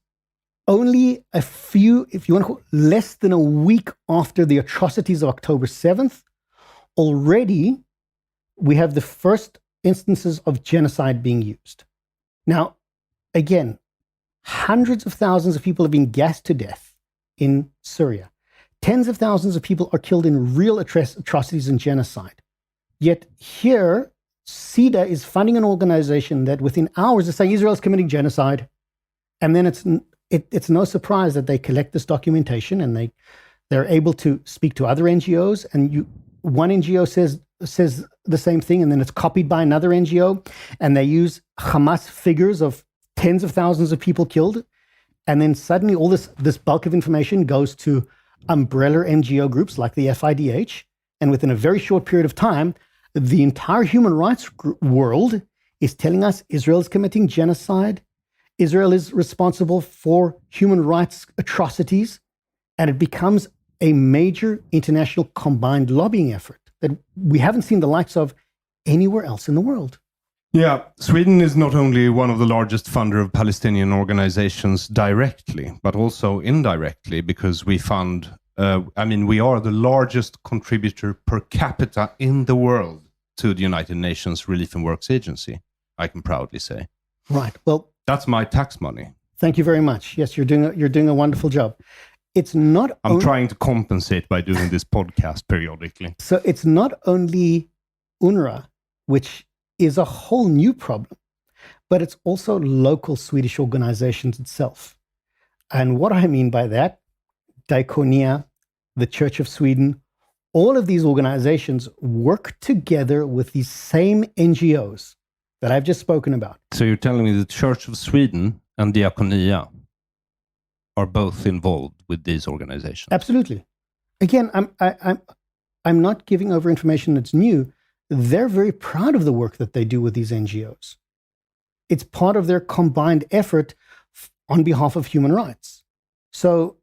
only a few, if you want to call it, less than a week after the atrocities of October 7th. Already, we have the first instances of genocide being used. Now, again, hundreds of thousands of people have been gassed to death in Syria. Tens of thousands of people are killed in real atrocities and genocide. Yet here, CEDA is funding an organization that within hours is saying Israel is committing genocide. And then it's no surprise that they collect this documentation and they're able to speak to other NGOs. And one NGO says the same thing, and then it's copied by another NGO. And they use Hamas figures of tens of thousands of people killed. And then suddenly all this bulk of information goes to umbrella NGO groups like the FIDH. And within a very short period of time, the entire human rights world is telling us Israel is committing genocide. Israel is responsible for human rights atrocities. And it becomes a major international combined lobbying effort that we haven't seen the likes of anywhere else in the world. Yeah, Sweden is not only one of the largest funder of Palestinian organizations directly, but also indirectly, because we fund, we are the largest contributor per capita in the world to the United Nations Relief and Works Agency, I can proudly say. Right. Well, that's my tax money. Thank you very much. Yes, you're doing a wonderful job. It's not. I'm trying to compensate by doing this podcast periodically. So it's not only UNRWA, which is a whole new problem, but it's also local Swedish organizations itself. And what I mean by that, Diakonia, the Church of Sweden, all of these organizations work together with these same NGOs that I've just spoken about. So you're telling me the Church of Sweden and Diakonia are both involved with these organizations? Absolutely. Again, I'm not giving over information that's new. They're very proud of the work that they do with these NGOs. It's part of their combined effort on behalf of human rights. So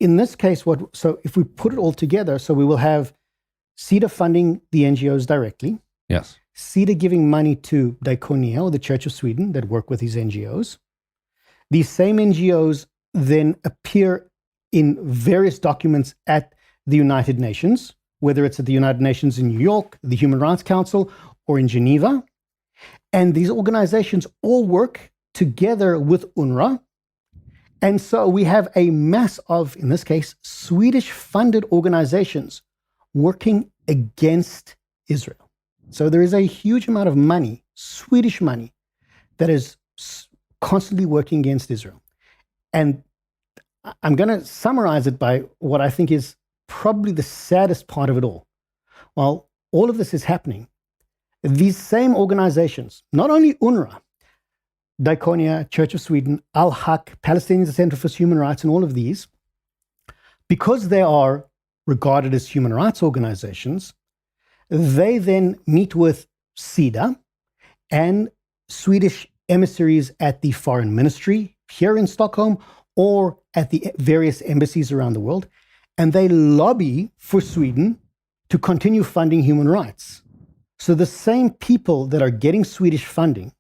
in this case, so if we put it all together, so we will have CEDA funding the NGOs directly. Yes. CEDA giving money to Diakonia, or the Church of Sweden, that work with these NGOs. These same NGOs then appear in various documents at the United Nations, whether it's at the United Nations in New York, the Human Rights Council, or in Geneva. And these organizations all work together with UNRWA. And so we have a mass of, in this case, Swedish-funded organizations working against Israel. So there is a huge amount of money, Swedish money, that is constantly working against Israel. And I'm going to summarize it by what I think is probably the saddest part of it all. While all of this is happening, these same organizations, not only UNRWA, Diakonia, Church of Sweden, Al-Haq, Palestinian Center for Human Rights, and all of these, because they are regarded as human rights organizations, they then meet with CEDA and Swedish emissaries at the foreign ministry here in Stockholm or at the various embassies around the world, and they lobby for Sweden to continue funding human rights. So the same people that are getting Swedish funding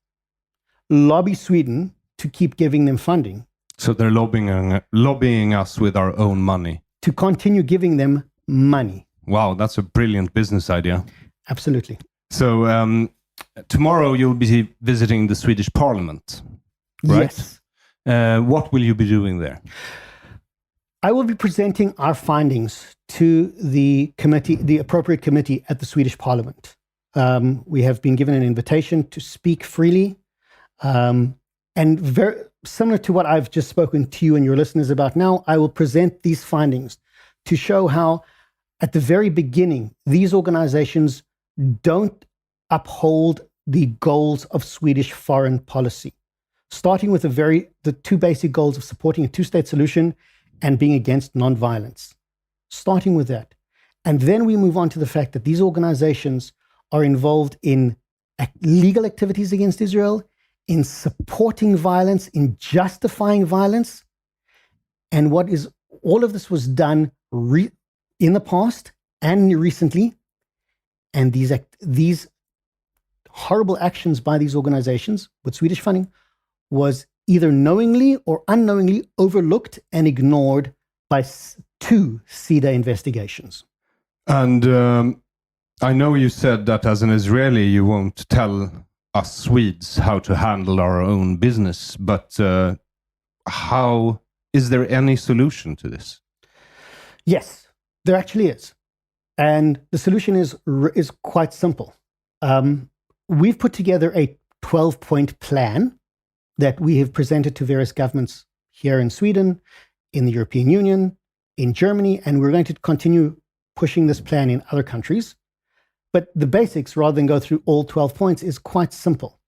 lobby Sweden to keep giving them funding. So they're lobbying us with our own money. To continue giving them money. Wow, that's a brilliant business idea. Absolutely. So tomorrow you'll be visiting the Swedish Parliament, right? Yes. What will you be doing there? I will be presenting our findings to the committee, the appropriate committee at the Swedish Parliament. We have been given an invitation to speak freely. And very similar to what I've just spoken to you and your listeners about now, I will present these findings to show how, at the very beginning, these organizations don't uphold the goals of Swedish foreign policy, starting with the two basic goals of supporting a two-state solution and being against nonviolence. Starting with that. And then we move on to the fact that these organizations are involved in legal activities against Israel, in supporting violence, in justifying violence. And all of this was done in the past and recently. And these horrible actions by these organizations with Swedish funding was either knowingly or unknowingly overlooked and ignored by two CEDA investigations. And I know you said that as an Israeli, you won't tell us Swedes how to handle our own business, but is there any solution to this? Yes, there actually is. And the solution is quite simple. We've put together a 12-point plan that we have presented to various governments here in Sweden, in the European Union, in Germany, and we're going to continue pushing this plan in other countries. But the basics, rather than go through all 12 points, is quite simple.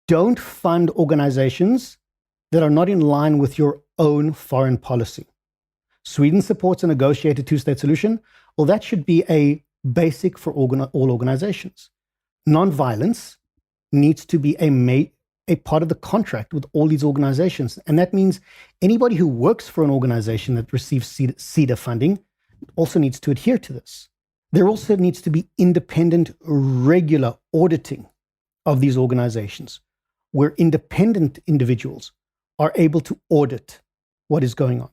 Don't fund organizations that are not in line with your own foreign policy. Sweden supports a negotiated two-state solution. Well, that should be a basic for all organizations. Nonviolence needs to be a part of the contract with all these organizations. And that means anybody who works for an organization that receives CEDA funding also needs to adhere to this. There also needs to be independent, regular auditing of these organizations, where independent individuals are able to audit what is going on.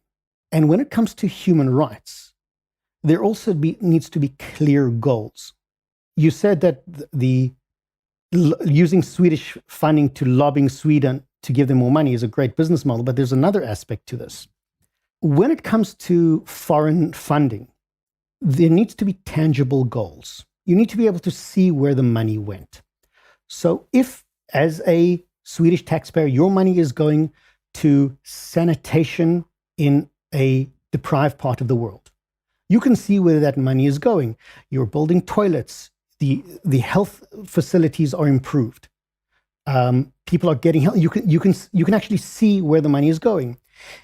And when it comes to human rights, there also needs to be clear goals. You said that using Swedish funding to lobbying Sweden to give them more money is a great business model, but there's another aspect to this. When it comes to foreign funding, there needs to be tangible goals. You need to be able to see where the money went. So if, as a Swedish taxpayer, your money is going to sanitation in a deprived part of the world, you can see where that money is going. You're building toilets. The health facilities are improved. People are getting help. You can actually see where the money is going.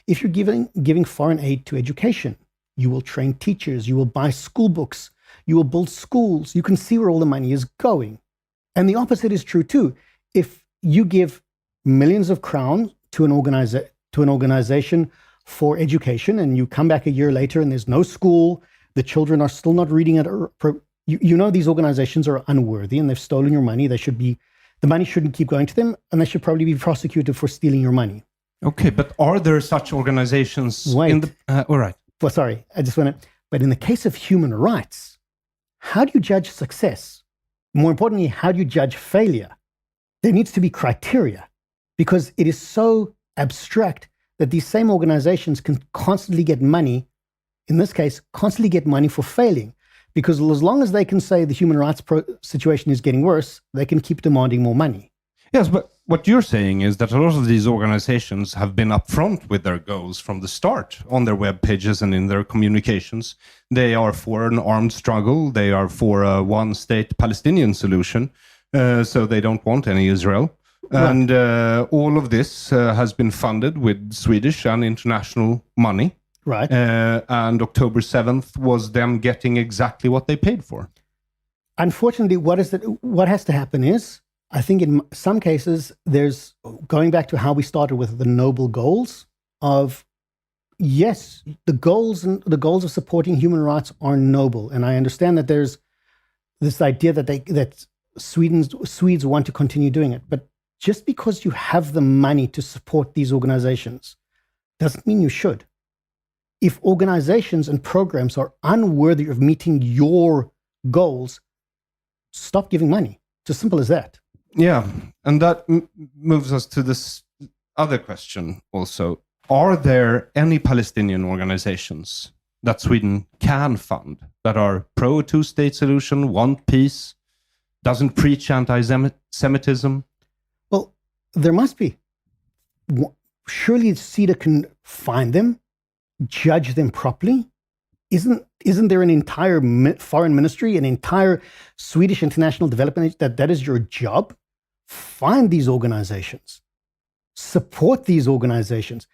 If you're giving foreign aid to education, you will train teachers, you will buy school books, you will build schools. You can see where all the money is going. And the opposite is true too. If you give millions of crowns to an organization for education, and you come back a year later and there's no school, the children are still not reading it. You know these organizations are unworthy and they've stolen your money. The money shouldn't keep going to them, and they should probably be prosecuted for stealing your money. Okay, but are there such organizations? Wait. All right. Well, sorry, I just want to. But in the case of human rights, how do you judge success? More importantly, how do you judge failure? There needs to be criteria, because it is so abstract that these same organizations can constantly get money, in this case, constantly get money for failing. Because as long as they can say the human rights situation is getting worse, they can keep demanding more money. Yes, but what you're saying is that a lot of these organizations have been upfront with their goals from the start on their web pages and in their communications. They are for an armed struggle. They are for a one-state Palestinian solution. So they don't want any Israel. Right. And all of this has been funded with Swedish and international money. Right. And October 7th was them getting exactly what they paid for. Unfortunately, what has to happen is, I think in some cases, there's, going back to how we started with the noble goals of, yes, the goals of supporting human rights are noble. And I understand that there's this idea that Swedes want to continue doing it. But just because you have the money to support these organizations doesn't mean you should. If organizations and programs are unworthy of meeting your goals, stop giving money. It's as simple as that. Yeah, and that moves us to this other question also. Are there any Palestinian organizations that Sweden can fund that are pro two-state solution, want peace, doesn't preach anti-Semitism? Well, there must be. Surely CEDA can find them, judge them properly. Isn't there an entire foreign ministry, an entire Swedish international development that is your job? Find these organizations, support these organizations.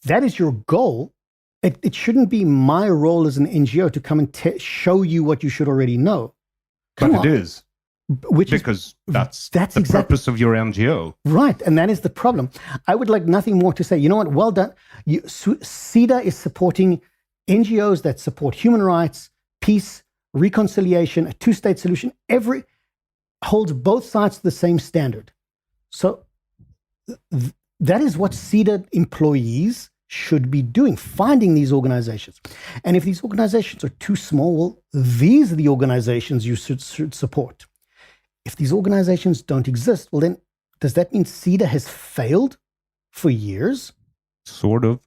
That is your goal. It shouldn't be my role as an NGO to come and show you what you should already know. But it is. Because that's the purpose of your NGO. Right, and that is the problem. I would like nothing more to say. You know what? Well done. CEDA is supporting NGOs that support human rights, peace, reconciliation, a two-state solution. Holds both sides to the same standard. So that is what CEDA employees should be doing, finding these organizations. And if these organizations are too small, well, these are the organizations you should support. If these organizations don't exist, well then, does that mean CEDA has failed for years? Sort of.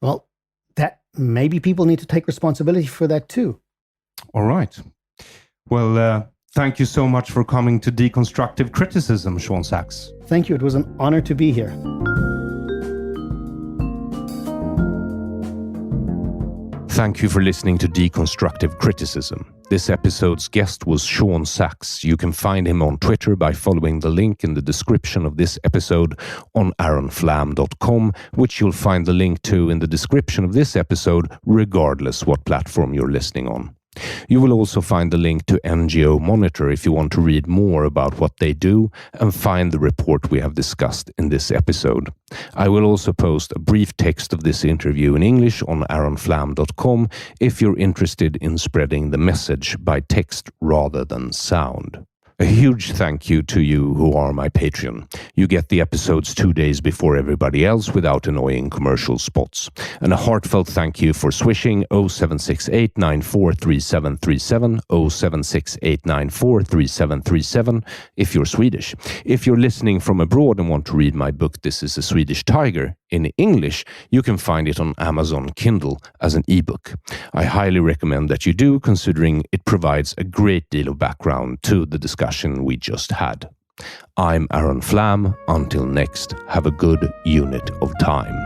Well, that maybe people need to take responsibility for that too. All right. Well, thank you so much for coming to Deconstructive Criticism, Shaun Sacks. Thank you. It was an honor to be here. Thank you for listening to Deconstructive Criticism. This episode's guest was Shaun Sacks. You can find him on Twitter by following the link in the description of this episode on aaronflam.com, which you'll find the link to in the description of this episode, regardless what platform you're listening on. You will also find the link to NGO Monitor if you want to read more about what they do and find the report we have discussed in this episode. I will also post a brief text of this interview in English on aaronflam.com if you're interested in spreading the message by text rather than sound. A huge thank you to you who are my Patreon. You get the episodes 2 days before everybody else without annoying commercial spots. And a heartfelt thank you for swishing 0768943737, 0768943737 if you're Swedish. If you're listening from abroad and want to read my book, This is a Swedish Tiger, in English, you can find it on Amazon Kindle as an ebook. I highly recommend that you do, considering it provides a great deal of background to the discussion we just had. I'm Aaron Flam. Until next, have a good unit of time.